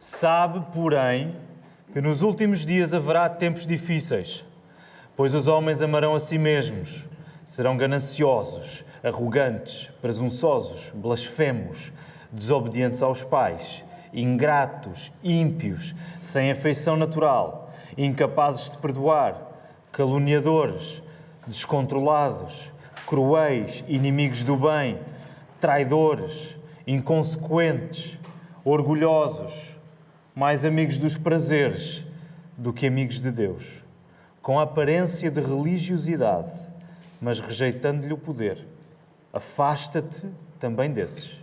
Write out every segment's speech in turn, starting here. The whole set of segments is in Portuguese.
Sabe, porém, que nos últimos dias haverá tempos difíceis, pois os homens amarão a si mesmos, serão gananciosos, arrogantes, presunçosos, blasfemos, desobedientes aos pais, ingratos, ímpios, sem afeição natural, incapazes de perdoar, caluniadores, descontrolados, cruéis, inimigos do bem, traidores, inconsequentes, orgulhosos, mais amigos dos prazeres do que amigos de Deus, com aparência de religiosidade, mas rejeitando-lhe o poder. Afasta-te também desses.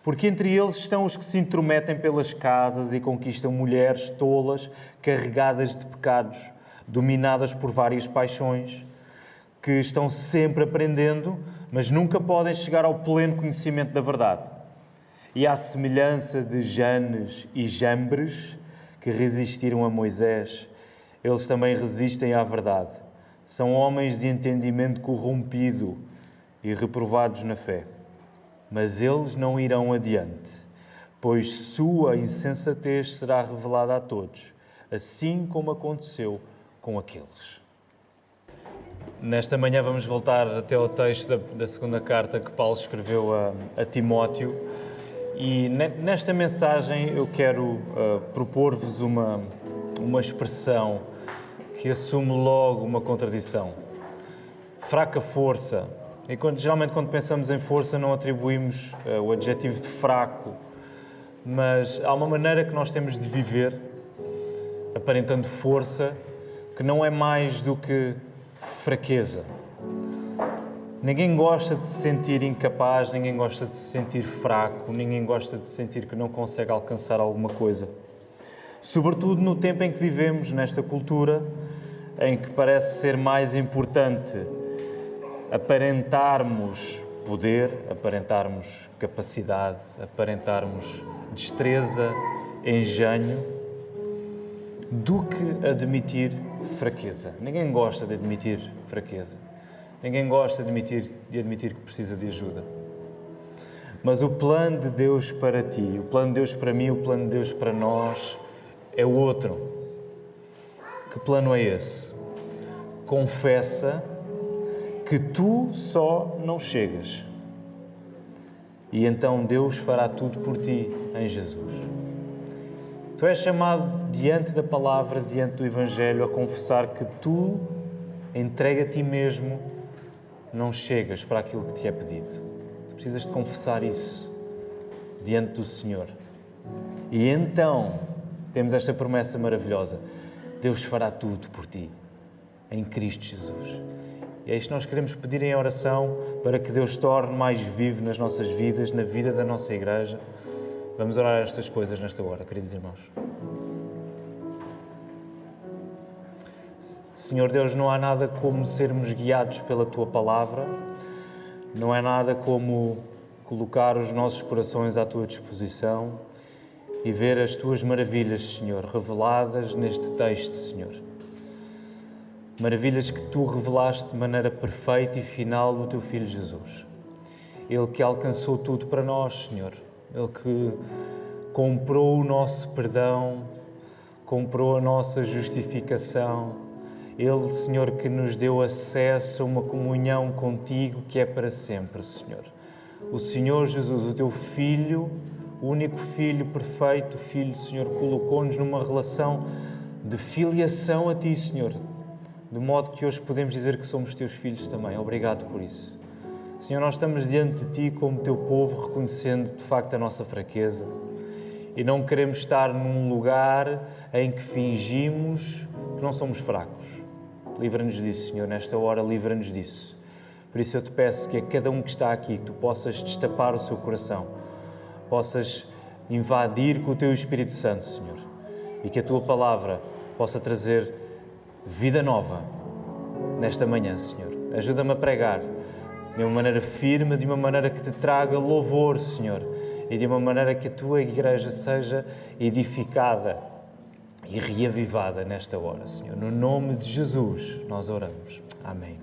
Porque entre eles estão os que se intrometem pelas casas e conquistam mulheres tolas, carregadas de pecados, dominadas por várias paixões, que estão sempre aprendendo, mas nunca podem chegar ao pleno conhecimento da verdade. E à semelhança de Janes e Jambres, que resistiram a Moisés, eles também resistem à verdade. São homens de entendimento corrompido e reprovados na fé. Mas eles não irão adiante, pois sua insensatez será revelada a todos, assim como aconteceu com aqueles. Nesta manhã vamos voltar até ao texto da segunda carta que Paulo escreveu a Timóteo. E nesta mensagem eu quero propor-vos uma expressão que assume logo uma contradição. Fraca força. E geralmente quando pensamos em força não atribuímos o adjetivo de fraco, mas há uma maneira que nós temos de viver, aparentando força, que não é mais do que fraqueza. Ninguém gosta de se sentir incapaz, ninguém gosta de se sentir fraco, ninguém gosta de sentir que não consegue alcançar alguma coisa. Sobretudo no tempo em que vivemos, nesta cultura, em que parece ser mais importante aparentarmos poder, aparentarmos capacidade, aparentarmos destreza, engenho, do que admitir fraqueza. Ninguém gosta de admitir fraqueza. Ninguém gosta de admitir que precisa de ajuda. Mas o plano de Deus para ti, o plano de Deus para mim, o plano de Deus para nós é o outro. Que plano é esse? Confessa que tu só não chegas. E então Deus fará tudo por ti em Jesus. Tu és chamado diante da palavra, diante do Evangelho, a confessar que tu, entregue a ti mesmo, não chegas para aquilo que te é pedido. Tu precisas de confessar isso diante do Senhor. E então temos esta promessa maravilhosa. Deus fará tudo por ti, em Cristo Jesus. E é isto que nós queremos pedir em oração, para que Deus torne mais vivo nas nossas vidas, na vida da nossa igreja. Vamos orar estas coisas nesta hora, queridos irmãos. Senhor Deus, não há nada como sermos guiados pela Tua Palavra, não há nada como colocar os nossos corações à Tua disposição e ver as Tuas maravilhas, Senhor, reveladas neste texto, Senhor. Maravilhas que Tu revelaste de maneira perfeita e final no Teu Filho Jesus. Ele que alcançou tudo para nós, Senhor. Ele que comprou o nosso perdão, comprou a nossa justificação. Ele, Senhor, que nos deu acesso a uma comunhão contigo que é para sempre, Senhor. O Senhor Jesus, o Teu Filho, o único Filho perfeito, Filho, Senhor, colocou-nos numa relação de filiação a Ti, Senhor. De modo que hoje podemos dizer que somos Teus filhos também. Obrigado por isso. Senhor, nós estamos diante de Ti como Teu povo, reconhecendo de facto a nossa fraqueza. E não queremos estar num lugar em que fingimos que não somos fracos. Livra-nos disso, Senhor. Nesta hora, livra-nos disso. Por isso eu te peço que a cada um que está aqui, que Tu possas destapar o seu coração, possas invadir com o Teu Espírito Santo, Senhor. E que a Tua Palavra possa trazer vida nova nesta manhã, Senhor. Ajuda-me a pregar de uma maneira firme, de uma maneira que Te traga louvor, Senhor, e de uma maneira que a Tua Igreja seja edificada e reavivada nesta hora, Senhor. No nome de Jesus nós oramos. Amém.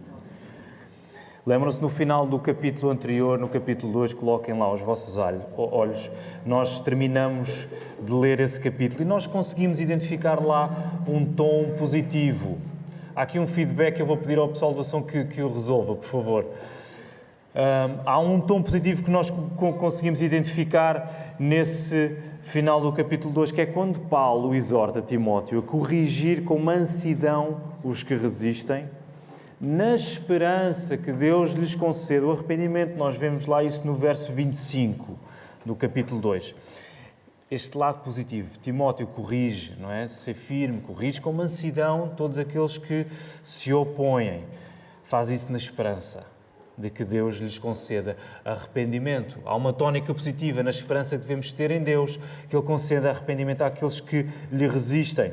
Lembram-se no final do capítulo anterior, no capítulo 2, coloquem lá os vossos olhos. Nós terminamos de ler esse capítulo e nós conseguimos identificar lá um tom positivo. Há aqui um feedback, eu vou pedir ao pessoal da ação que o resolva, por favor. Há um tom positivo que nós conseguimos identificar nesse final do capítulo 2, que é quando Paulo exorta Timóteo a corrigir com mansidão os que resistem, na esperança que Deus lhes conceda o arrependimento. Nós vemos lá isso no verso 25 do capítulo 2. Este lado positivo, Timóteo corrige, não é? Ser firme, corrige com mansidão todos aqueles que se opõem. Faz isso na esperança de que Deus lhes conceda arrependimento. Há uma tónica positiva na esperança que devemos ter em Deus, que Ele conceda arrependimento àqueles que lhe resistem.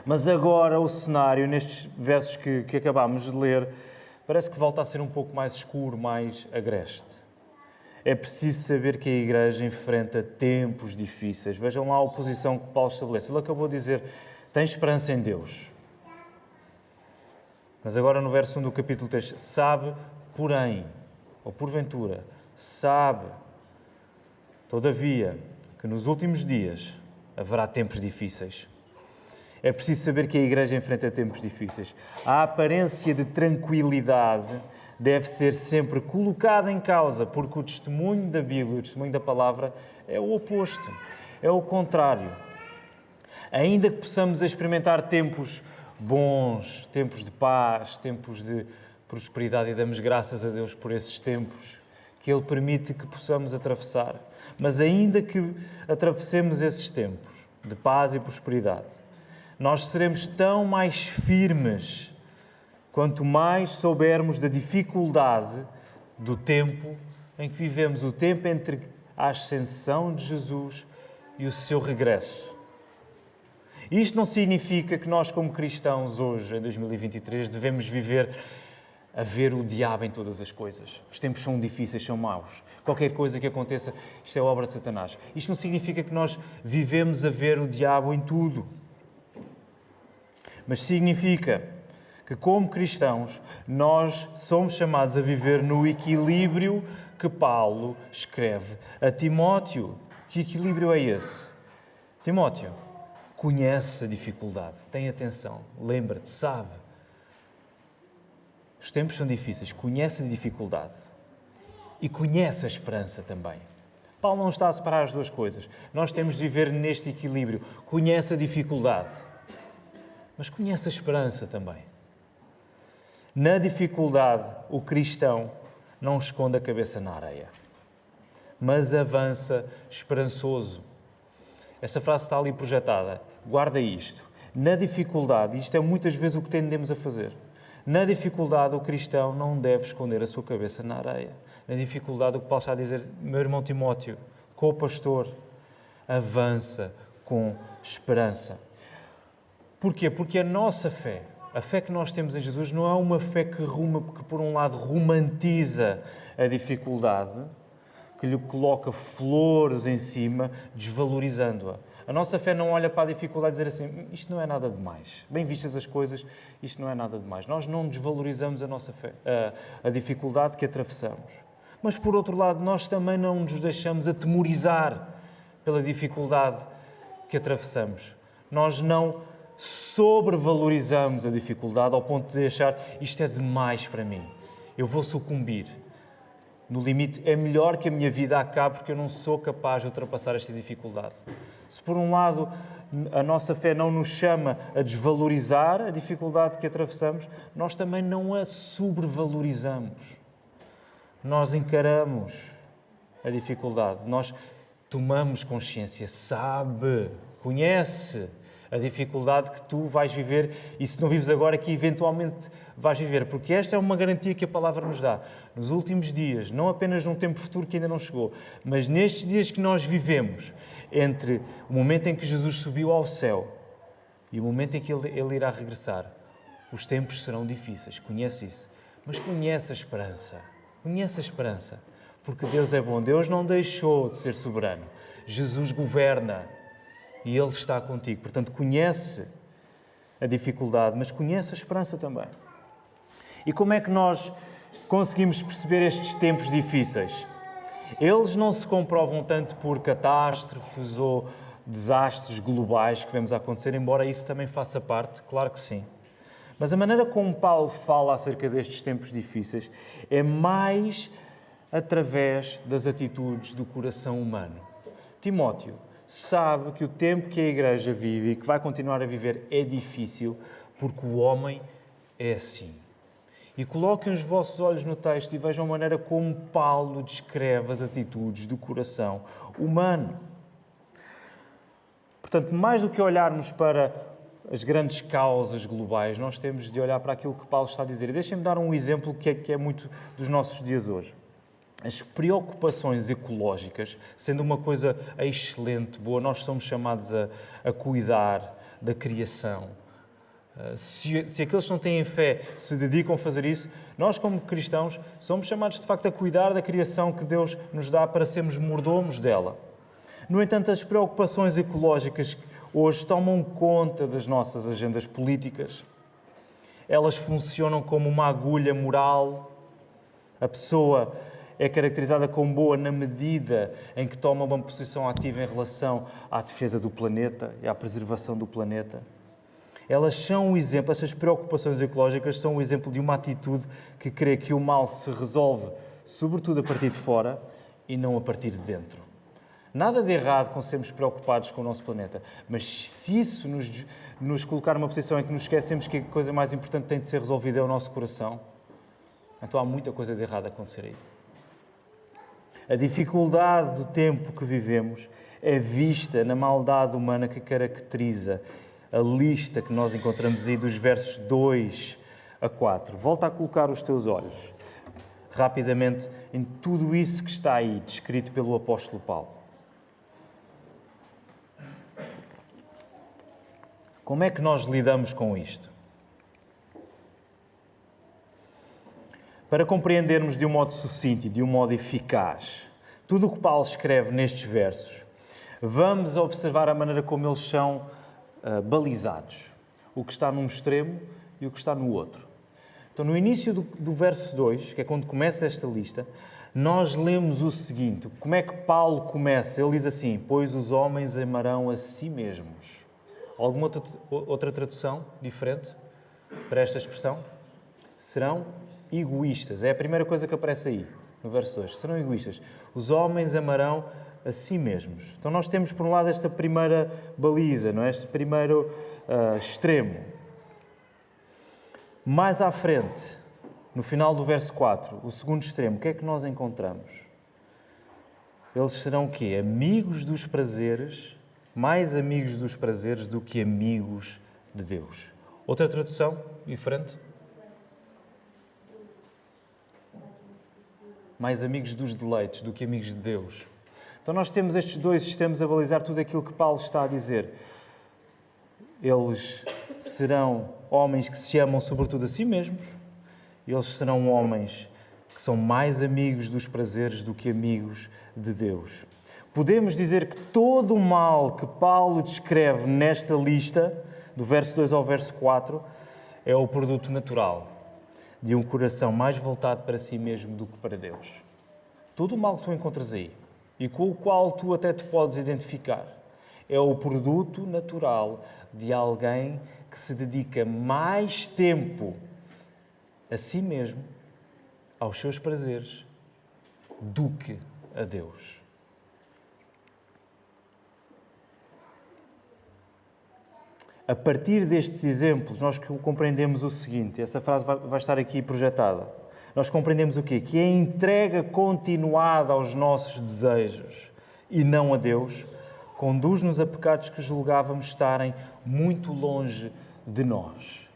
Mas agora o cenário, nestes versos que acabámos de ler, parece que volta a ser um pouco mais escuro, mais agreste. É preciso saber que a Igreja enfrenta tempos difíceis. Vejam lá a oposição que Paulo estabelece. Ele acabou de dizer, tem esperança em Deus. Mas agora no verso 1 do capítulo 3, sabe, porém, ou porventura, sabe, todavia, que nos últimos dias haverá tempos difíceis. É preciso saber que a Igreja enfrenta tempos difíceis. A aparência de tranquilidade deve ser sempre colocada em causa, porque o testemunho da Bíblia, o testemunho da Palavra, é o oposto, é o contrário. Ainda que possamos experimentar tempos bons, tempos de paz, tempos de prosperidade, e damos graças a Deus por esses tempos que Ele permite que possamos atravessar. Mas ainda que atravessemos esses tempos de paz e prosperidade, nós seremos tão mais firmes quanto mais soubermos da dificuldade do tempo em que vivemos, o tempo entre a ascensão de Jesus e o seu regresso. Isto não significa que nós, como cristãos, hoje, em 2023, devemos viver a ver o diabo em todas as coisas. Os tempos são difíceis, são maus. Qualquer coisa que aconteça, isto é obra de Satanás. Isto não significa que nós vivemos a ver o diabo em tudo. Mas significa que, como cristãos, nós somos chamados a viver no equilíbrio que Paulo escreve a Timóteo. Que equilíbrio é esse? Timóteo, conhece a dificuldade, tem atenção, lembra-te, sabe. Os tempos são difíceis, conhece a dificuldade e conhece a esperança também. Paulo não está a separar as duas coisas. Nós temos de viver neste equilíbrio. Conhece a dificuldade, mas conhece a esperança também. Na dificuldade, o cristão não esconde a cabeça na areia, mas avança esperançoso. Essa frase está ali projetada. Guarda isto. Na dificuldade, isto é muitas vezes o que tendemos a fazer. Na dificuldade, o cristão não deve esconder a sua cabeça na areia. Na dificuldade, o que Paulo está a dizer, meu irmão Timóteo, co-pastor, avança com esperança. Porquê? Porque a nossa fé, a fé que nós temos em Jesus, não é uma fé que por um lado romantiza a dificuldade, que lhe coloca flores em cima, desvalorizando-a. A nossa fé não olha para a dificuldade e dizer assim, isto não é nada demais. Bem vistas as coisas, isto não é nada demais. Nós não desvalorizamos a nossa fé, a dificuldade que atravessamos. Mas, por outro lado, nós também não nos deixamos atemorizar pela dificuldade que atravessamos. Nós não sobrevalorizamos a dificuldade ao ponto de achar isto é demais para mim, eu vou sucumbir. No limite, é melhor que a minha vida acabe porque eu não sou capaz de ultrapassar esta dificuldade. Se por um lado a nossa fé não nos chama a desvalorizar a dificuldade que atravessamos, nós também não a sobrevalorizamos. Nós encaramos a dificuldade, nós tomamos consciência, sabe, conhece a dificuldade que tu vais viver e se não vives agora, que eventualmente vais viver. Porque esta é uma garantia que a palavra nos dá. Nos últimos dias, não apenas num tempo futuro que ainda não chegou, mas nestes dias que nós vivemos, entre o momento em que Jesus subiu ao céu e o momento em que Ele irá regressar, os tempos serão difíceis. Conhece isso. Mas conhece a esperança. Conhece a esperança. Porque Deus é bom. Deus não deixou de ser soberano. Jesus governa. E Ele está contigo. Portanto, conhece a dificuldade, mas conhece a esperança também. E como é que nós conseguimos perceber estes tempos difíceis? Eles não se comprovam tanto por catástrofes ou desastres globais que vemos acontecer, embora isso também faça parte, claro que sim. Mas a maneira como Paulo fala acerca destes tempos difíceis é mais através das atitudes do coração humano. Timóteo sabe que o tempo que a Igreja vive e que vai continuar a viver é difícil porque o homem é assim. E coloquem os vossos olhos no texto e vejam a maneira como Paulo descreve as atitudes do coração humano. Portanto, mais do que olharmos para as grandes causas globais, nós temos de olhar para aquilo que Paulo está a dizer. E deixem-me dar um exemplo que é muito dos nossos dias hoje. As preocupações ecológicas, sendo uma coisa excelente, boa, nós somos chamados a cuidar da criação. Se aqueles que não têm fé se dedicam a fazer isso, nós como cristãos somos chamados de facto a cuidar da criação que Deus nos dá para sermos mordomos dela. No entanto, as preocupações ecológicas hoje tomam conta das nossas agendas políticas. Elas funcionam como uma agulha moral. A pessoa é caracterizada como boa na medida em que toma uma posição ativa em relação à defesa do planeta e à preservação do planeta. Elas são um exemplo, essas preocupações ecológicas são um exemplo de uma atitude que crê que o mal se resolve, sobretudo a partir de fora e não a partir de dentro. Nada de errado com sermos preocupados com o nosso planeta, mas se isso nos colocar numa posição em que nos esquecemos que a coisa mais importante tem de ser resolvida é o nosso coração, então há muita coisa de errado a acontecer aí. A dificuldade do tempo que vivemos é vista na maldade humana que caracteriza a lista que nós encontramos aí dos versos 2 a 4. Volta a colocar os teus olhos rapidamente em tudo isso que está aí descrito pelo apóstolo Paulo. Como é que nós lidamos com isto? Para compreendermos de um modo sucinto e de um modo eficaz tudo o que Paulo escreve nestes versos, vamos observar a maneira como eles são balizados. O que está num extremo e o que está no outro. Então, no início do verso 2, que é quando começa esta lista, nós lemos o seguinte. Como é que Paulo começa? Ele diz assim: pois os homens amarão a si mesmos. Alguma outra tradução diferente para esta expressão? Serão egoístas. É a primeira coisa que aparece aí, no verso 2. Serão egoístas. Os homens amarão a si mesmos. Então nós temos, por um lado, esta primeira baliza, não é? Este primeiro extremo. Mais à frente, no final do verso 4, o segundo extremo, o que é que nós encontramos? Eles serão o quê? Amigos dos prazeres, mais amigos dos prazeres do que amigos de Deus. Outra tradução diferente? Mais amigos dos deleites do que amigos de Deus. Então nós temos estes dois sistemas a balizar tudo aquilo que Paulo está a dizer. Eles serão homens que se amam sobretudo a si mesmos. Eles serão homens que são mais amigos dos prazeres do que amigos de Deus. Podemos dizer que todo o mal que Paulo descreve nesta lista, do verso 2 ao verso 4, é o produto natural de um coração mais voltado para si mesmo do que para Deus. Todo o mal que tu encontras aí, e com o qual tu até te podes identificar, é o produto natural de alguém que se dedica mais tempo a si mesmo, aos seus prazeres, do que a Deus. A partir destes exemplos, nós compreendemos o seguinte, essa frase vai estar aqui projetada. Nós compreendemos o quê? Que a entrega continuada aos nossos desejos e não a Deus conduz-nos a pecados que julgávamos estarem muito longe de nós.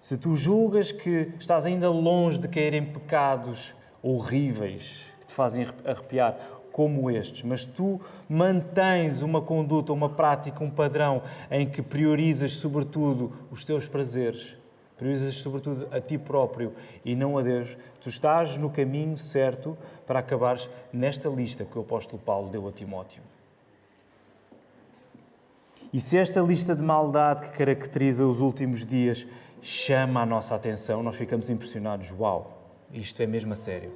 Se tu julgas que estás ainda longe de cair em pecados horríveis que te fazem arrepiar, como estes, mas tu mantens uma conduta, uma prática, um padrão em que priorizas sobretudo os teus prazeres, priorizas sobretudo a ti próprio e não a Deus, tu estás no caminho certo para acabares nesta lista que o apóstolo Paulo deu a Timóteo. E se esta lista de maldade que caracteriza os últimos dias chama a nossa atenção, nós ficamos impressionados. Uau! isto é mesmo a sério.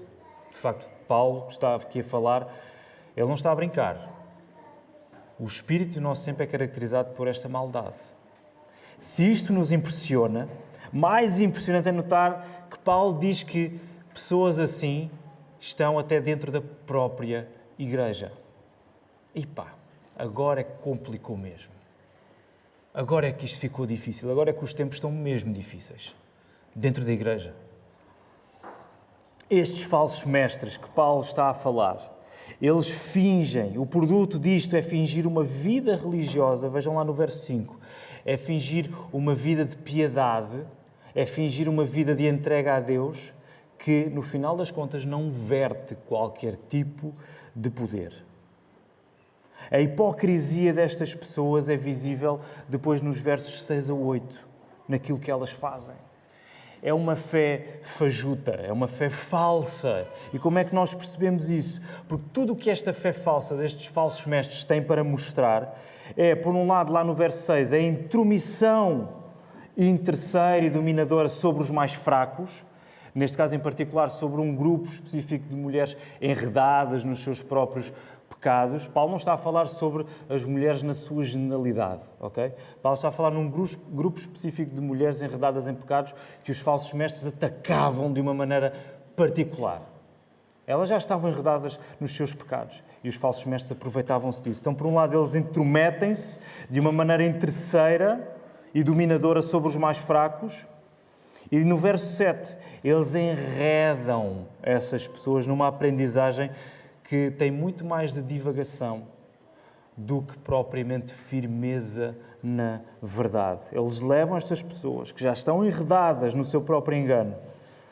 De facto, Paulo está aqui a falar, ele não está a brincar. O espírito nosso sempre é caracterizado por esta maldade. Se isto nos impressiona, mais impressionante é notar que Paulo diz que pessoas assim estão até dentro da própria igreja. E pá, agora é que complicou mesmo. Agora é que isto ficou difícil. Agora é que os tempos estão mesmo difíceis. Dentro da igreja. Estes falsos mestres que Paulo está a falar, eles fingem, o produto disto é fingir uma vida religiosa, vejam lá no verso 5, é fingir uma vida de piedade, é fingir uma vida de entrega a Deus, que no final das contas não verte qualquer tipo de poder. A hipocrisia destas pessoas é visível depois nos versos 6 a 8, naquilo que elas fazem. É uma fé fajuta, é uma fé falsa. E como é que nós percebemos isso? Porque tudo o que esta fé falsa destes falsos mestres tem para mostrar é, por um lado, lá no verso 6, a intromissão interesseira e dominadora sobre os mais fracos, neste caso em particular sobre um grupo específico de mulheres enredadas nos seus próprios pecados. Paulo não está a falar sobre as mulheres na sua generalidade, ok? Paulo está a falar num grupo específico de mulheres enredadas em pecados que os falsos mestres atacavam de uma maneira particular. Elas já estavam enredadas nos seus pecados e os falsos mestres aproveitavam-se disso. Então, por um lado, eles intrometem-se de uma maneira interesseira e dominadora sobre os mais fracos. E no verso 7, eles enredam essas pessoas numa aprendizagem que tem muito mais de divagação do que propriamente firmeza na verdade. Eles levam estas pessoas que já estão enredadas no seu próprio engano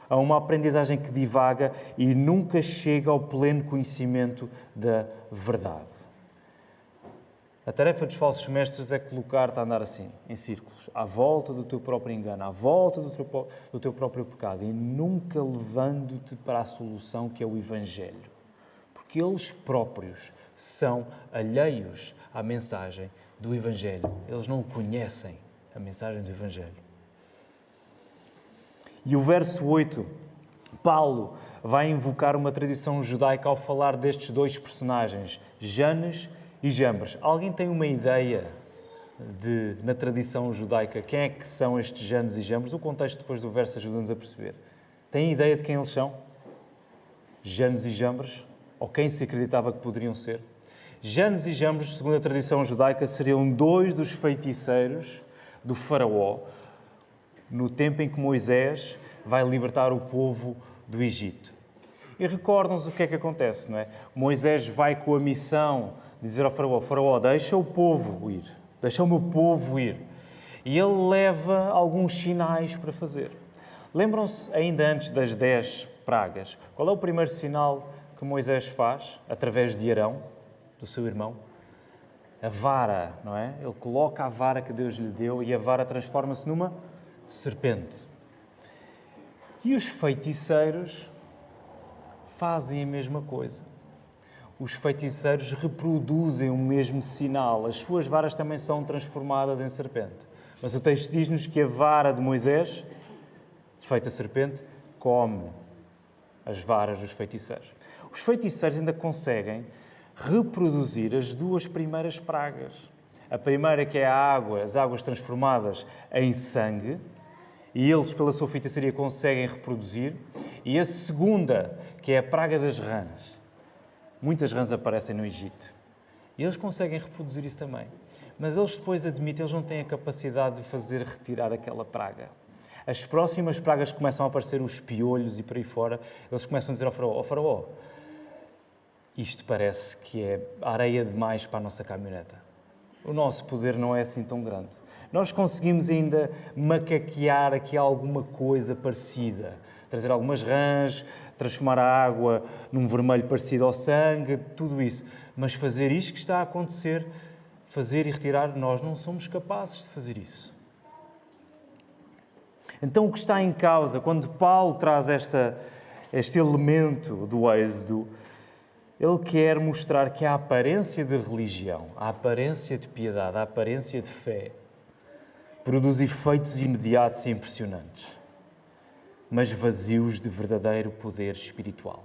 a uma aprendizagem que divaga e nunca chega ao pleno conhecimento da verdade. A tarefa dos falsos mestres é colocar-te a andar assim, em círculos, à volta do teu próprio engano, à volta do teu próprio pecado e nunca levando-te para a solução que é o Evangelho. Porque eles próprios são alheios à mensagem do Evangelho. Eles não conhecem a mensagem do Evangelho. E o verso 8, Paulo vai invocar uma tradição judaica ao falar destes dois personagens, Janes e Jambres. Alguém tem uma ideia na tradição judaica, quem é que são estes Janes e Jambres? O contexto depois do verso ajuda-nos a perceber. Tem ideia de quem eles são? Janes e Jambres? Ou quem se acreditava que poderiam ser? Janes e Jambres, segundo a tradição judaica, seriam dois dos feiticeiros do faraó no tempo em que Moisés vai libertar o povo do Egito. E recordam-se o que é que acontece, não é? Moisés vai com a missão de dizer ao faraó, faraó, deixa o povo ir, deixa o meu povo ir. E ele leva alguns sinais para fazer. Lembram-se, ainda antes das 10 pragas, qual é o primeiro sinal que Moisés faz, através de Arão, do seu irmão? A vara, não é? Ele coloca a vara que Deus lhe deu e a vara transforma-se numa serpente. E os feiticeiros fazem a mesma coisa. Os feiticeiros reproduzem o mesmo sinal. As suas varas também são transformadas em serpente. Mas o texto diz-nos que a vara de Moisés, feita serpente, come as varas dos feiticeiros. Os feiticeiros ainda conseguem reproduzir as duas primeiras pragas. A primeira que é a água, as águas transformadas em sangue, e eles, pela sua feitiçaria, conseguem reproduzir. E a segunda, que é a praga das rãs. Muitas rãs aparecem no Egito. E eles conseguem reproduzir isso também. Mas eles depois admitem, eles não têm a capacidade de fazer retirar aquela praga. As próximas pragas começam a aparecer, os piolhos e por aí fora, eles começam a dizer ao faraó, ó faraó, isto parece que é areia demais para a nossa caminhoneta. O nosso poder não é assim tão grande. Nós conseguimos ainda macaquear aqui alguma coisa parecida. Trazer algumas rãs, transformar a água num vermelho parecido ao sangue, tudo isso. Mas fazer isto que está a acontecer, fazer e retirar, nós não somos capazes de fazer isso. Então o que está em causa, quando Paulo traz este elemento do Êxodo, ele quer mostrar que a aparência de religião, a aparência de piedade, a aparência de fé, produz efeitos imediatos e impressionantes. mas vazios de verdadeiro poder espiritual.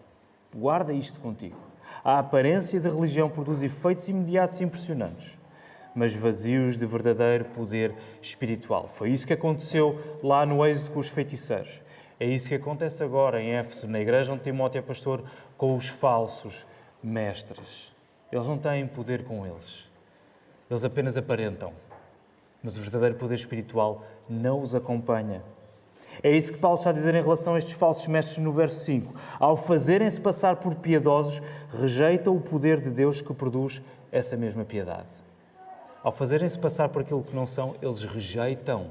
Guarda isto contigo. A aparência da religião produz efeitos imediatos e impressionantes, mas vazios de verdadeiro poder espiritual. Foi isso que aconteceu lá no Êxodo com os feiticeiros. É isso que acontece agora em Éfeso, na igreja onde Timóteo é pastor, com os falsos mestres. Eles não têm poder com eles. Eles apenas aparentam. Mas o verdadeiro poder espiritual não os acompanha. É isso que Paulo está a dizer em relação a estes falsos mestres no verso 5. Ao fazerem-se passar por piedosos, rejeitam o poder de Deus que produz essa mesma piedade. Ao fazerem-se passar por aquilo que não são, eles rejeitam.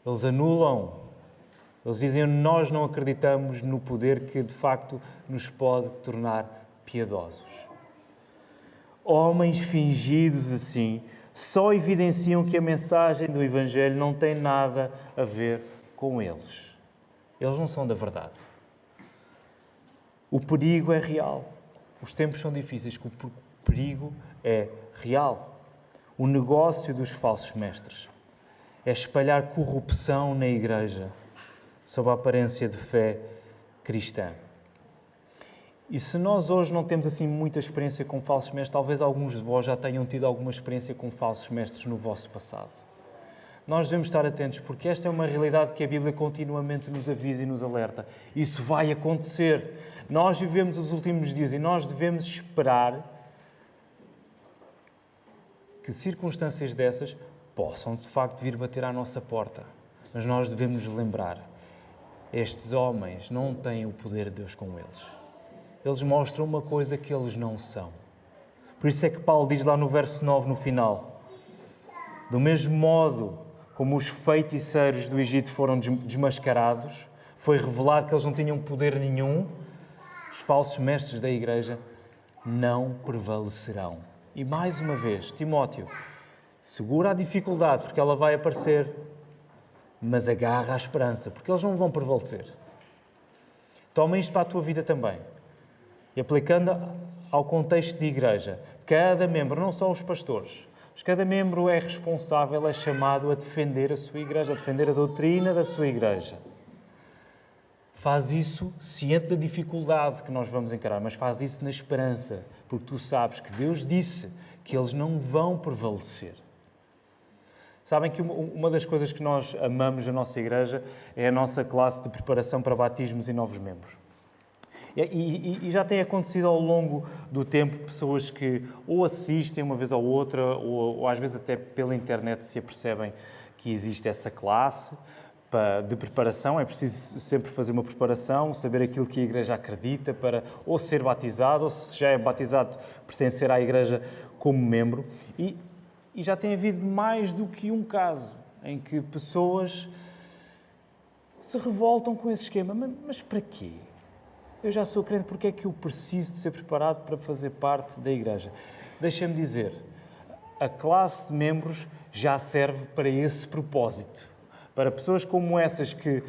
Eles anulam. Eles dizem, nós não acreditamos no poder que, de facto, nos pode tornar piedosos. Homens fingidos assim só evidenciam que a mensagem do Evangelho não tem nada a ver com eles. Eles não são da verdade. O perigo é real. Os tempos são difíceis, o perigo é real. O negócio dos falsos mestres é espalhar corrupção na igreja sob a aparência de fé cristã. E se nós hoje não temos assim muita experiência com falsos mestres, talvez alguns de vós já tenham tido alguma experiência com falsos mestres no vosso passado. Nós devemos estar atentos, porque esta é uma realidade que a Bíblia continuamente nos avisa e nos alerta. Isso vai acontecer. Nós vivemos os últimos dias e nós devemos esperar que circunstâncias dessas possam, de facto, vir bater à nossa porta. Mas nós devemos lembrar, estes homens não têm o poder de Deus com eles. Eles mostram uma coisa que eles não são. Por isso é que Paulo diz lá no verso 9, no final, do mesmo modo como os feiticeiros do Egito foram desmascarados, foi revelado que eles não tinham poder nenhum, os falsos mestres da igreja não prevalecerão. E mais uma vez, Timóteo, segura a dificuldade, porque ela vai aparecer, mas agarra a esperança, porque eles não vão prevalecer. Toma isto para a tua vida também. E aplicando ao contexto de igreja, cada membro, não só os pastores, mas cada membro é responsável, é chamado a defender a sua igreja, a defender a doutrina da sua igreja. Faz isso ciente da dificuldade que nós vamos encarar, mas faz isso na esperança, porque tu sabes que Deus disse que eles não vão prevalecer. Sabem que uma das coisas que nós amamos na nossa igreja é a nossa classe de preparação para batismos e novos membros. E já tem acontecido ao longo do tempo pessoas que ou assistem uma vez ou outra, ou às vezes até pela internet se apercebem que existe essa classe de preparação. É preciso sempre fazer uma preparação, saber aquilo que a igreja acredita para ou ser batizado, ou se já é batizado, pertencer à igreja como membro. E já tem havido mais do que um caso em que pessoas se revoltam com esse esquema. Mas para quê? Eu já sou crente, porque é que eu preciso de ser preparado para fazer parte da igreja? Deixa-me dizer, a classe de membros já serve para esse propósito. Para pessoas como essas que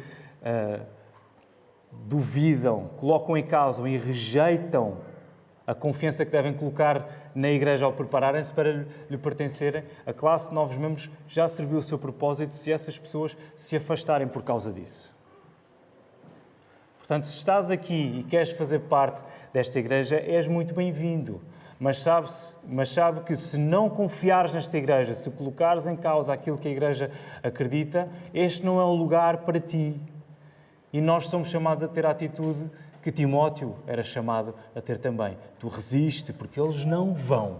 duvidam, colocam em causa e rejeitam a confiança que devem colocar na igreja ao prepararem-se para lhe pertencerem, a classe de novos membros já serviu o seu propósito se essas pessoas se afastarem por causa disso. Portanto, se estás aqui e queres fazer parte desta igreja, és muito bem-vindo. Mas sabe que se não confiares nesta igreja, se colocares em causa aquilo que a igreja acredita, este não é o lugar para ti. E nós somos chamados a ter a atitude que Timóteo era chamado a ter também. Tu resiste, porque eles não vão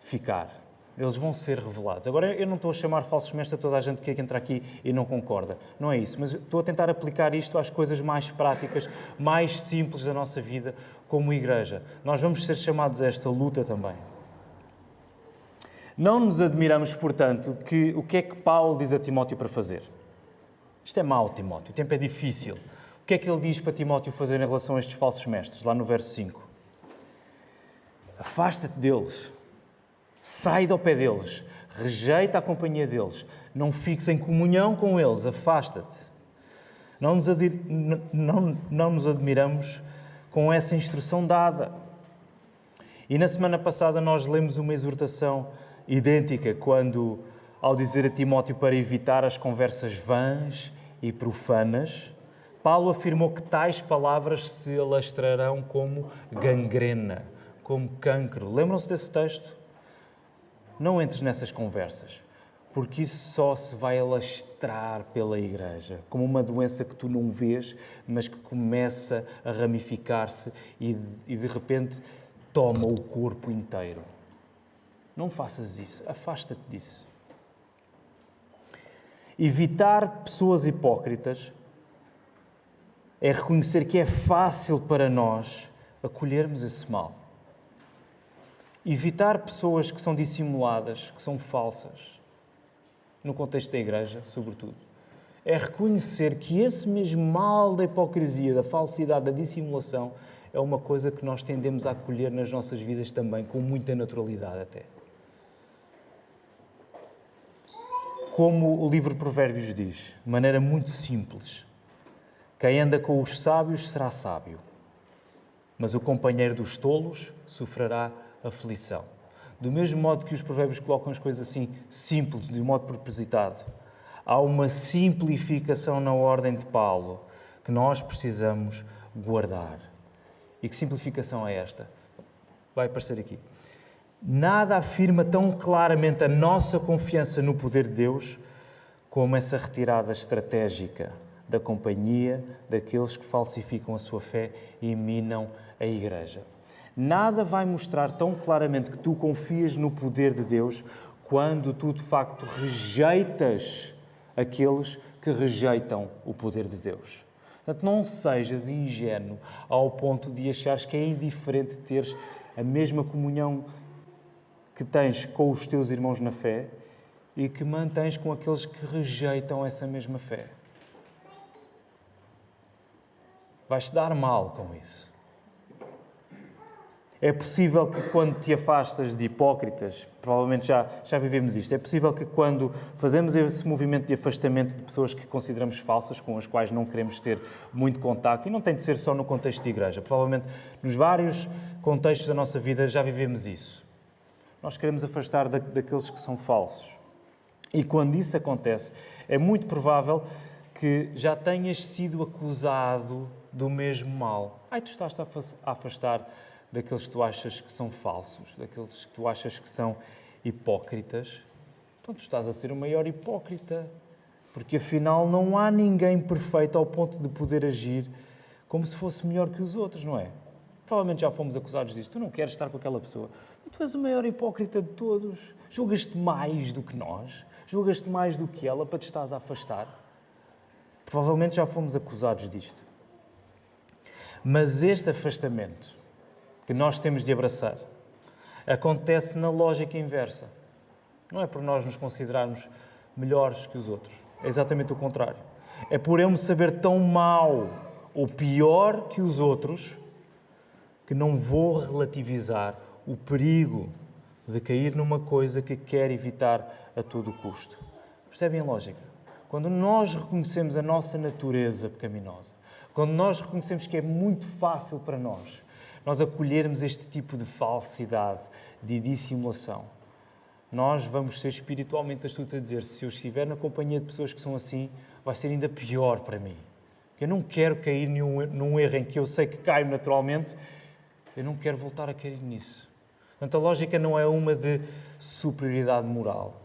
ficar. Eles vão ser revelados. Agora, eu não estou a chamar falsos mestres a toda a gente que entra aqui e não concorda. Não é isso. Mas estou a tentar aplicar isto às coisas mais práticas, mais simples da nossa vida como igreja. Nós vamos ser chamados a esta luta também. Não nos admiramos, portanto, o que é que Paulo diz a Timóteo para fazer. Isto é mau, Timóteo. O tempo é difícil. O que é que ele diz para Timóteo fazer em relação a estes falsos mestres? Lá no verso 5. Afasta-te deles. Sai do pé deles, rejeita a companhia deles, não fiques em comunhão com eles, afasta-te. Não nos admiramos com essa instrução dada. E na semana passada nós lemos uma exortação idêntica quando, ao dizer a Timóteo para evitar as conversas vãs e profanas, Paulo afirmou que tais palavras se alastrarão como gangrena, como cancro. Lembram-se desse texto? Não entres nessas conversas, porque isso só se vai alastrar pela igreja, como uma doença que tu não vês, mas que começa a ramificar-se e de repente toma o corpo inteiro. Não faças isso, afasta-te disso. Evitar pessoas hipócritas é reconhecer que é fácil para nós acolhermos esse mal. Evitar pessoas que são dissimuladas, que são falsas, no contexto da igreja, sobretudo, é reconhecer que esse mesmo mal da hipocrisia, da falsidade, da dissimulação, é uma coisa que nós tendemos a acolher nas nossas vidas também, com muita naturalidade até. Como o livro de Provérbios diz, de maneira muito simples, quem anda com os sábios será sábio, mas o companheiro dos tolos sofrerá aflição. Do mesmo modo que os provérbios colocam as coisas assim, simples, de modo propositado, há uma simplificação na ordem de Paulo que nós precisamos guardar. E que simplificação é esta? Vai aparecer aqui. Nada afirma tão claramente a nossa confiança no poder de Deus como essa retirada estratégica da companhia daqueles que falsificam a sua fé e minam a igreja. Nada vai mostrar tão claramente que tu confias no poder de Deus quando tu, de facto, rejeitas aqueles que rejeitam o poder de Deus. Portanto, não sejas ingênuo ao ponto de achares que é indiferente teres a mesma comunhão que tens com os teus irmãos na fé e que mantens com aqueles que rejeitam essa mesma fé. Vais-te dar mal com isso. É possível que quando te afastas de hipócritas, provavelmente já vivemos isto, é possível que quando fazemos esse movimento de afastamento de pessoas que consideramos falsas, com as quais não queremos ter muito contacto, e não tem de ser só no contexto de igreja, provavelmente nos vários contextos da nossa vida já vivemos isso. Nós queremos afastar daqueles que são falsos. E quando isso acontece, é muito provável que já tenhas sido acusado do mesmo mal. Tu estás a afastar daqueles que tu achas que são falsos, daqueles que tu achas que são hipócritas. Então tu estás a ser o maior hipócrita, porque afinal não há ninguém perfeito ao ponto de poder agir como se fosse melhor que os outros, não é? Provavelmente já fomos acusados disto. Tu não queres estar com aquela pessoa. Tu és o maior hipócrita de todos. Julgas-te mais do que nós. Julgas-te mais do que ela para te estás a afastar. Provavelmente já fomos acusados disto. Mas este afastamento que nós temos de abraçar acontece na lógica inversa. Não é por nós nos considerarmos melhores que os outros. É exatamente o contrário. É por eu me saber tão mau ou pior que os outros que não vou relativizar o perigo de cair numa coisa que quero evitar a todo custo. Percebem a lógica? Quando nós reconhecemos a nossa natureza pecaminosa, quando nós reconhecemos que é muito fácil para nós acolhermos este tipo de falsidade, de dissimulação, nós vamos ser espiritualmente astutos a dizer, se eu estiver na companhia de pessoas que são assim, vai ser ainda pior para mim. Eu não quero cair num erro em que eu sei que caio naturalmente, eu não quero voltar a cair nisso. Portanto, a lógica não é uma de superioridade moral.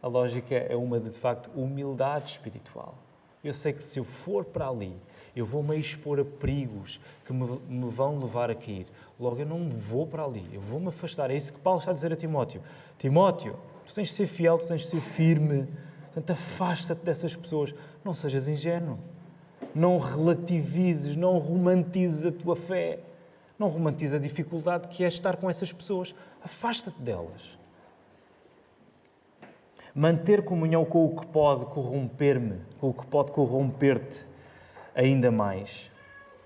A lógica é uma de facto, humildade espiritual. Eu sei que se eu for para ali, eu vou-me expor a perigos que me vão levar a cair. Logo, eu não vou para ali, eu vou-me afastar. É isso que Paulo está a dizer a Timóteo. Timóteo, tu tens de ser fiel, tu tens de ser firme. Portanto, afasta-te dessas pessoas. Não sejas ingênuo. Não relativizes, não romantizes a tua fé. Não romantiza a dificuldade que é estar com essas pessoas. Afasta-te delas. Manter comunhão com o que pode corromper-me, com o que pode corromper-te ainda mais,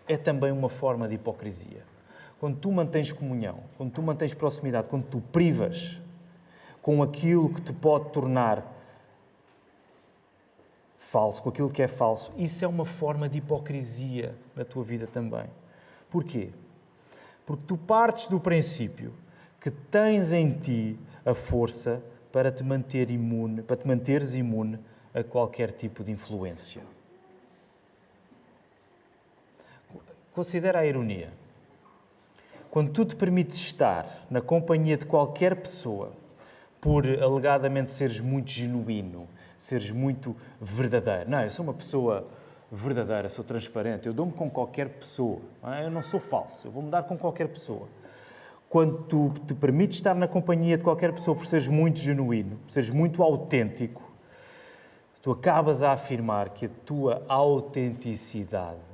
é também uma forma de hipocrisia. Quando tu mantens comunhão, quando tu mantens proximidade, quando tu privas com aquilo que te pode tornar falso, com aquilo que é falso, isso é uma forma de hipocrisia na tua vida também. Porquê? Porque tu partes do princípio que tens em ti a força para te manter imune, para te manteres imune a qualquer tipo de influência. Considera a ironia. Quando tu te permites estar na companhia de qualquer pessoa, por alegadamente seres muito genuíno, seres muito verdadeiro. Não, eu sou uma pessoa verdadeira, sou transparente, eu dou-me com qualquer pessoa. Eu não sou falso, eu vou-me dar com qualquer pessoa. Quando tu te permites estar na companhia de qualquer pessoa por seres muito genuíno, por seres muito autêntico, tu acabas a afirmar que a tua autenticidade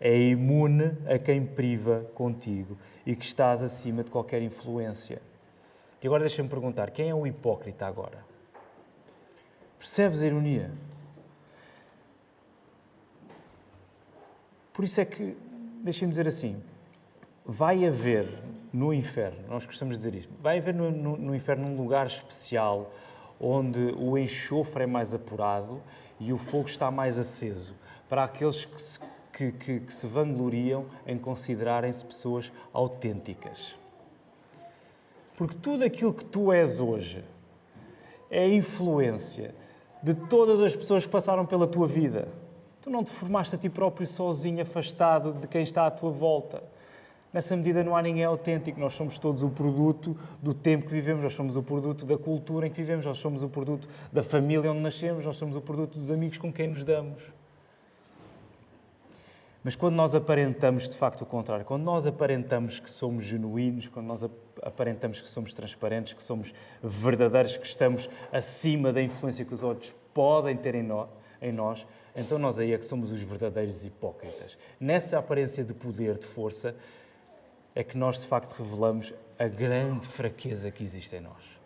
é imune a quem priva contigo e que estás acima de qualquer influência. E agora deixa-me perguntar, quem é o hipócrita agora? Percebes a ironia? Por isso é que, deixa-me dizer assim, vai haver no inferno, nós gostamos de dizer isto, vai haver no inferno um lugar especial onde o enxofre é mais apurado e o fogo está mais aceso, para aqueles que se vangloriam em considerarem-se pessoas autênticas. Porque tudo aquilo que tu és hoje é a influência de todas as pessoas que passaram pela tua vida. Tu não te formaste a ti próprio sozinho, afastado de quem está à tua volta. Nessa medida não há ninguém autêntico. Nós somos todos o produto do tempo que vivemos, nós somos o produto da cultura em que vivemos, nós somos o produto da família onde nascemos, nós somos o produto dos amigos com quem nos damos. Mas quando nós aparentamos de facto o contrário, quando nós aparentamos que somos genuínos, quando nós aparentamos que somos transparentes, que somos verdadeiros, que estamos acima da influência que os outros podem ter em nós, então nós aí é que somos os verdadeiros hipócritas. Nessa aparência de poder, de força, é que nós de facto revelamos a grande fraqueza que existe em nós.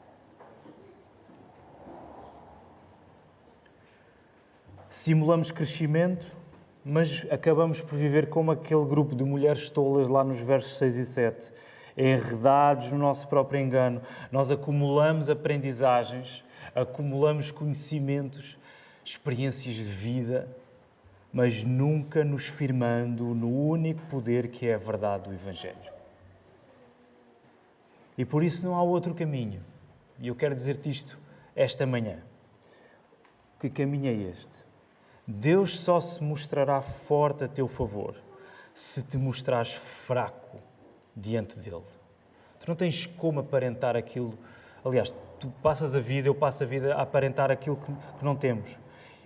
Simulamos crescimento, mas acabamos por viver como aquele grupo de mulheres tolas lá nos versos 6 e 7, enredados no nosso próprio engano. Nós acumulamos aprendizagens, acumulamos conhecimentos, experiências de vida, mas nunca nos firmando no único poder que é a verdade do Evangelho. E por isso não há outro caminho. E eu quero dizer-te isto esta manhã. Que caminho é este? Deus só se mostrará forte a teu favor se te mostrares fraco diante dele. Tu não tens como aparentar aquilo. Aliás, tu passas a vida, eu passo a vida a aparentar aquilo que não temos.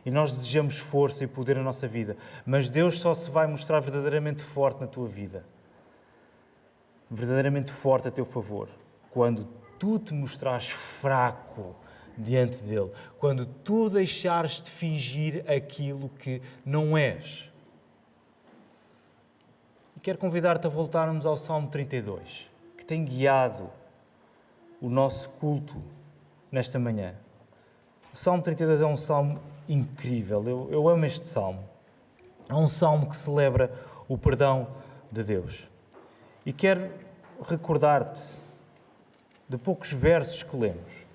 E nós desejamos força e poder na nossa vida. Mas Deus só se vai mostrar verdadeiramente forte na tua vida. Verdadeiramente forte a teu favor. Quando tu te mostrares fraco diante dele. Quando tu deixares de fingir aquilo que não és. E quero convidar-te a voltarmos ao Salmo 32, que tem guiado o nosso culto nesta manhã. O Salmo 32 é um salmo incrível. Eu amo este salmo. É um salmo que celebra o perdão de Deus. E quero recordar-te de poucos versos que lemos.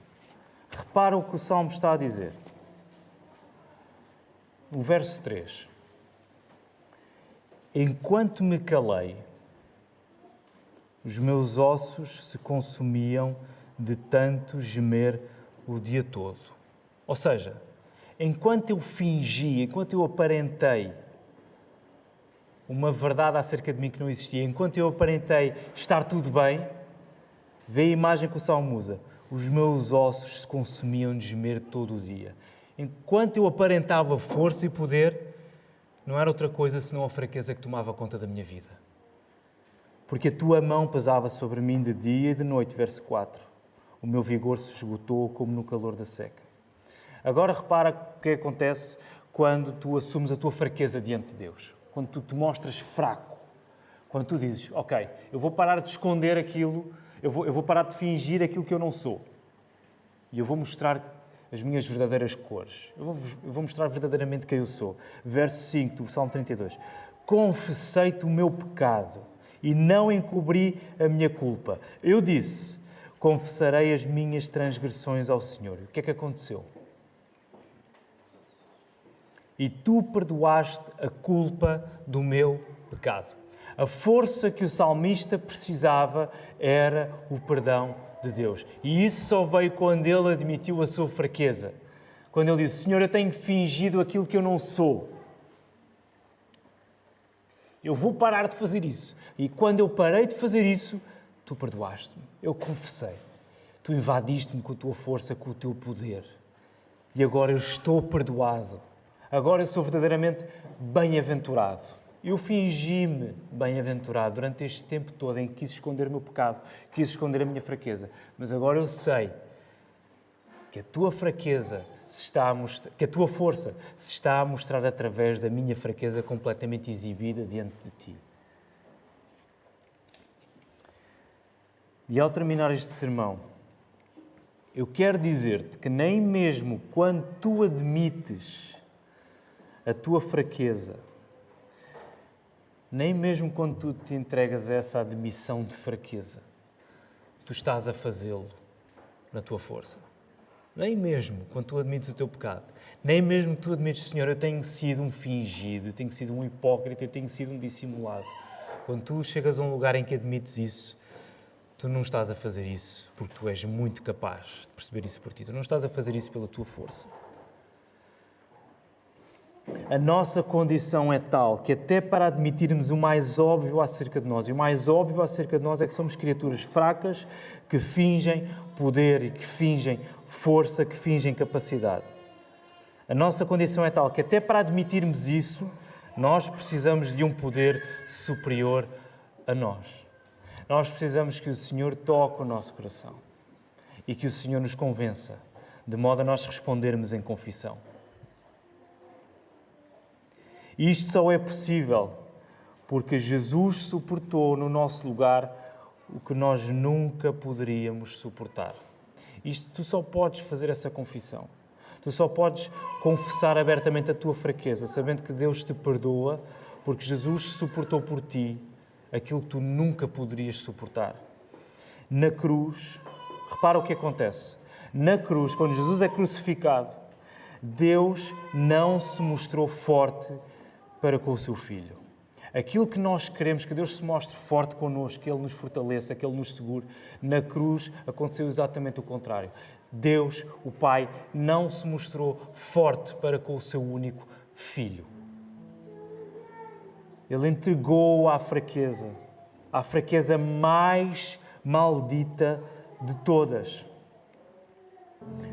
Repara o que o salmo está a dizer. O verso 3. Enquanto me calei, os meus ossos se consumiam de tanto gemer o dia todo. Ou seja, enquanto eu fingi, enquanto eu aparentei uma verdade acerca de mim que não existia, enquanto eu aparentei estar tudo bem, vê a imagem que o salmo usa. Os meus ossos se consumiam de gemer todo o dia. Enquanto eu aparentava força e poder, não era outra coisa senão a fraqueza que tomava conta da minha vida. Porque a tua mão pesava sobre mim de dia e de noite, verso 4. O meu vigor se esgotou como no calor da seca. Agora repara o que acontece quando tu assumes a tua fraqueza diante de Deus. Quando tu te mostras fraco. Quando tu dizes, ok, eu vou parar de esconder aquilo, eu vou parar de fingir aquilo que eu não sou. E eu vou mostrar as minhas verdadeiras cores. Eu vou mostrar verdadeiramente quem eu sou. Verso 5 do Salmo 32. Confessei-te o meu pecado e não encobri a minha culpa. Eu disse, confessarei as minhas transgressões ao Senhor. O que é que aconteceu? E tu perdoaste a culpa do meu pecado. A força que o salmista precisava era o perdão de Deus. E isso só veio quando ele admitiu a sua fraqueza. Quando ele disse, Senhor, eu tenho fingido aquilo que eu não sou. Eu vou parar de fazer isso. E quando eu parei de fazer isso, tu perdoaste-me. Eu confessei. Tu invadiste-me com a tua força, com o teu poder. E agora eu estou perdoado. Agora eu sou verdadeiramente bem-aventurado. Eu fingi-me bem-aventurado durante este tempo todo em que quis esconder o meu pecado, quis esconder a minha fraqueza. Mas agora eu sei que a tua fraqueza que a tua força se está a mostrar através da minha fraqueza completamente exibida diante de ti. E ao terminar este sermão, eu quero dizer-te que nem mesmo quando tu admites a tua fraqueza, nem mesmo quando tu te entregas a essa admissão de fraqueza, tu estás a fazê-lo na tua força. Nem mesmo quando tu admites o teu pecado, nem mesmo tu admites, Senhor, eu tenho sido um fingido, eu tenho sido um hipócrita, eu tenho sido um dissimulado. Quando tu chegas a um lugar em que admites isso, tu não estás a fazer isso porque tu és muito capaz de perceber isso por ti. Tu não estás a fazer isso pela tua força. A nossa condição é tal que até para admitirmos o mais óbvio acerca de nós, e o mais óbvio acerca de nós é que somos criaturas fracas que fingem poder e que fingem força, que fingem capacidade. A nossa condição é tal que até para admitirmos isso, nós precisamos de um poder superior a nós. Nós precisamos que o Senhor toque o nosso coração e que o Senhor nos convença, de modo a nós respondermos em confissão. Isto só é possível porque Jesus suportou no nosso lugar o que nós nunca poderíamos suportar. Tu só podes fazer essa confissão. Tu só podes confessar abertamente a tua fraqueza, sabendo que Deus te perdoa porque Jesus suportou por ti aquilo que tu nunca poderias suportar. Na cruz, repara o que acontece. Na cruz, quando Jesus é crucificado, Deus não se mostrou forte para com o seu Filho. Aquilo que nós queremos, que Deus se mostre forte connosco, que Ele nos fortaleça, que Ele nos segure, na cruz aconteceu exatamente o contrário. Deus, o Pai, não se mostrou forte para com o seu único Filho. Ele entregou-o à fraqueza mais maldita de todas.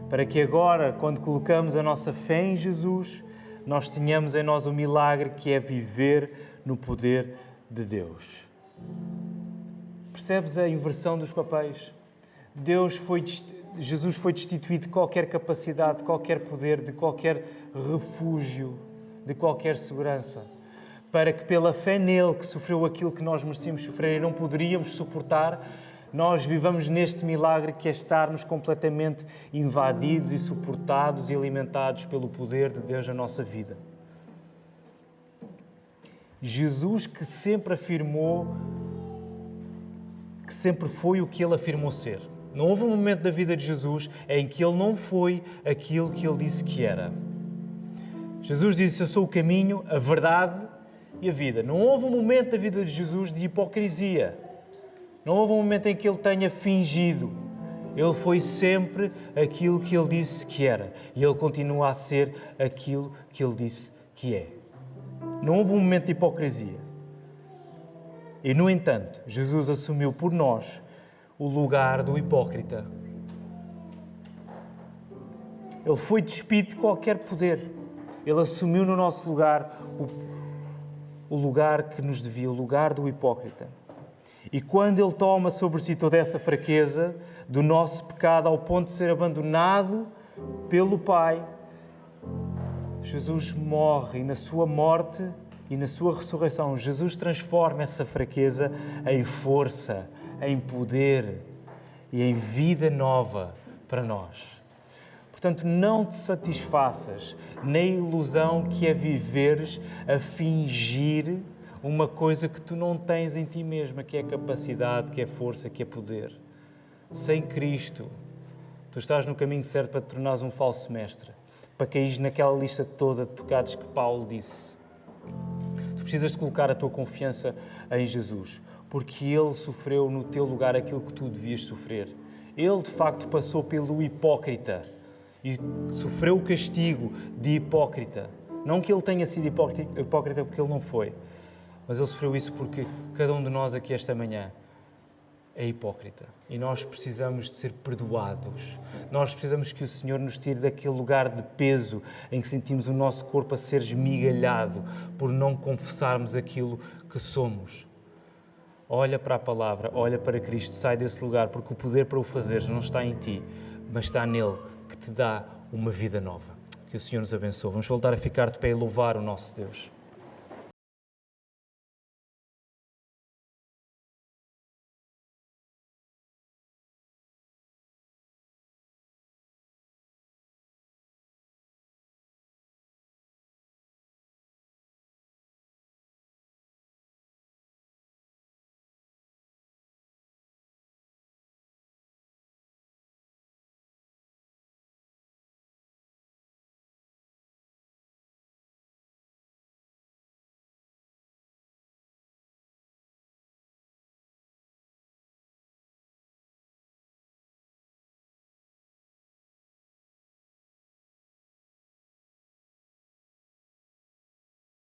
Para que agora, quando colocamos a nossa fé em Jesus, nós tenhamos em nós o milagre que é viver no poder de Deus. Percebes a inversão dos papéis? Jesus foi destituído de qualquer capacidade, de qualquer poder, de qualquer refúgio, de qualquer segurança, para que pela fé nele, que sofreu aquilo que nós merecíamos sofrer e não poderíamos suportar, nós vivamos neste milagre que é estarmos completamente invadidos e suportados e alimentados pelo poder de Deus na nossa vida. Jesus que sempre afirmou, que sempre foi o que Ele afirmou ser. Não houve um momento da vida de Jesus em que Ele não foi aquilo que Ele disse que era. Jesus disse, eu sou o caminho, a verdade e a vida. Não houve um momento da vida de Jesus de hipocrisia. Não houve um momento em que Ele tenha fingido. Ele foi sempre aquilo que Ele disse que era. E Ele continua a ser aquilo que Ele disse que é. Não houve um momento de hipocrisia. E, no entanto, Jesus assumiu por nós o lugar do hipócrita. Ele foi despido de qualquer poder. Ele assumiu no nosso lugar o lugar que nos devia, o lugar do hipócrita. E quando Ele toma sobre si toda essa fraqueza do nosso pecado ao ponto de ser abandonado pelo Pai, Jesus morre e na sua morte e na sua ressurreição, Jesus transforma essa fraqueza em força, em poder e em vida nova para nós. Portanto, não te satisfaças na ilusão que é viveres a fingir uma coisa que tu não tens em ti mesma, que é capacidade, que é força, que é poder. Sem Cristo, tu estás no caminho certo para te tornares um falso mestre, para cair naquela lista toda de pecados que Paulo disse. Tu precisas de colocar a tua confiança em Jesus, porque Ele sofreu no teu lugar aquilo que tu devias sofrer. Ele, de facto, passou pelo hipócrita e sofreu o castigo de hipócrita. Não que Ele tenha sido hipócrita, porque Ele não foi. mas Ele sofreu isso porque cada um de nós aqui esta manhã é hipócrita e nós precisamos de ser perdoados. Nós precisamos que o Senhor nos tire daquele lugar de peso em que sentimos o nosso corpo a ser esmigalhado por não confessarmos aquilo que somos. Olha para a palavra, olha para Cristo, sai desse lugar, porque o poder para o fazer não está em ti, mas está nele, que te dá uma vida nova. Que o Senhor nos abençoe. Vamos voltar a ficar de pé e louvar o nosso Deus.